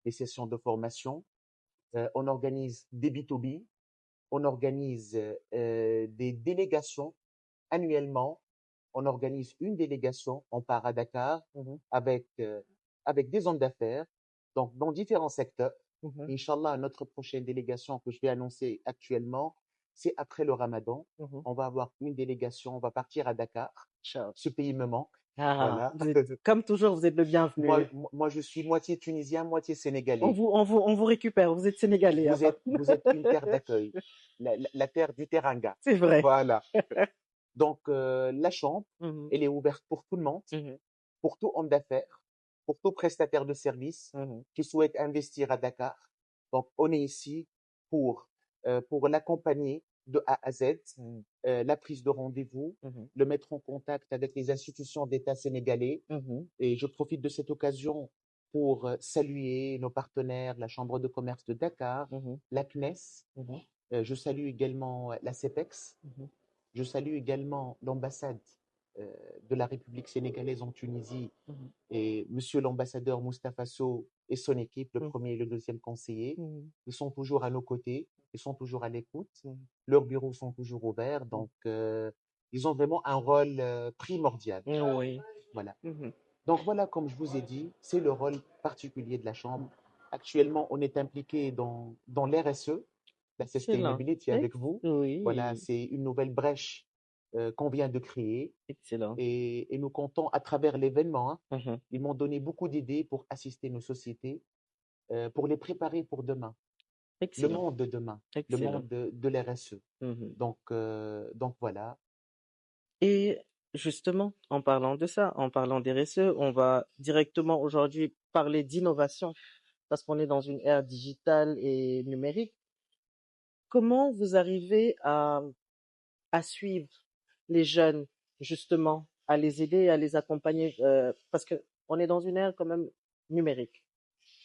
des sessions de formation, on organise des B2B, on organise des délégations annuellement. On organise une délégation, on part à Dakar avec des hommes d'affaires, donc dans différents secteurs. Inch'Allah, notre prochaine délégation que je vais annoncer actuellement, c'est après le Ramadan. On va avoir une délégation, on va partir à Dakar. Inch'Allah. Ce pays me manque. Ah, Voilà. comme toujours, vous êtes le bienvenu. Moi, je suis moitié tunisien, moitié On sénégalais. vous récupère. Vous êtes sénégalais. Vous êtes une terre d'accueil, la terre du Teranga. C'est vrai. Voilà. Donc, la chambre, Mhm. elle est ouverte pour tout le monde, Mhm. pour tout homme d'affaires, pour tout prestataire de service Mhm. qui souhaite investir à Dakar. Donc, on est ici pour l'accompagner de A à Z, Mhm. la prise de rendez-vous, Mhm. le mettre en contact avec les institutions d'État sénégalais. Mhm. Et je profite de cette occasion pour saluer nos partenaires, la Chambre de commerce de Dakar, Mhm. la CNES. Mhm. Je salue également la CEPEX. Mhm. Je salue également l'ambassade de la République sénégalaise en Tunisie Mhm. et monsieur l'ambassadeur Moustapha Sow et son équipe, le Mhm. premier et le deuxième conseiller. Mhm. Ils sont toujours à nos côtés, ils sont toujours à l'écoute. Mhm. Leurs bureaux sont toujours ouverts, donc ils ont vraiment un rôle primordial. Oui. Voilà. Mhm. Donc voilà, comme je vous ai dit, c'est le rôle particulier de la Chambre. Actuellement, on est impliqué dans l'RSE, la Excellent. sustainability avec vous. Voilà, Oui. c'est une nouvelle brèche qu'on vient de créer Excellent. et nous comptons à travers l'événement. Mhm. Ils m'ont donné beaucoup d'idées pour assister nos sociétés, pour les préparer pour demain, le Excellent. monde de demain, le Excellent. monde de l'RSE. Mhm. Donc voilà. Et justement, en parlant de ça, en parlant des RSE, on va directement aujourd'hui parler d'innovation parce qu'on est dans une ère digitale et numérique. Comment vous arrivez à suivre les jeunes, justement, à les aider, à les accompagner, parce que on est dans une ère quand même numérique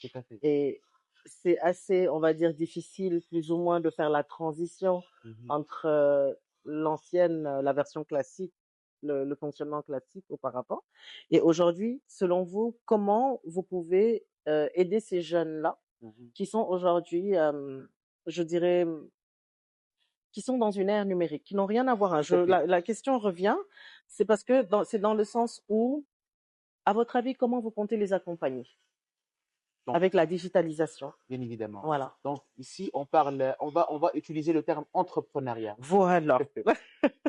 Tout à fait. et c'est assez, on va dire, difficile plus ou moins de faire la transition entre l'ancienne, la version classique, le fonctionnement classique auparavant. Et aujourd'hui, selon vous, comment vous pouvez aider ces jeunes-là qui sont aujourd'hui, je dirais, qui sont dans une ère numérique, qui n'ont rien à voir. Tout à fait. La question revient, c'est parce que c'est dans le sens où, à votre avis, comment vous comptez les accompagner Donc, avec la digitalisation? bien évidemment. Voilà. Donc ici, on va utiliser le terme entrepreneuriat. Voilà.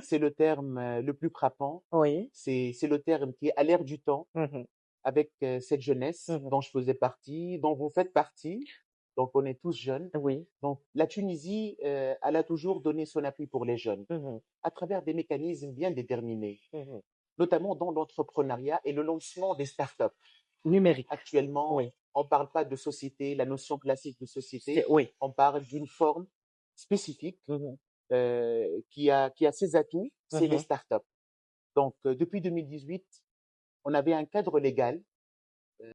C'est le terme le plus frappant. Oui. C'est le terme qui est à l'air du temps Mhm. avec cette jeunesse Mhm. dont je faisais partie, dont vous faites partie. Donc, on est tous jeunes. Oui. Donc, la Tunisie, elle a toujours donné son appui pour les jeunes Mhm. à travers des mécanismes bien déterminés, Mhm. notamment dans l'entrepreneuriat et le lancement des startups. Numérique. Actuellement, Oui. on parle pas de société, la notion classique de société, Oui. on parle d'une forme spécifique Mhm. qui a ses atouts, c'est les Mhm. startups. Donc, depuis 2018, on avait un cadre légal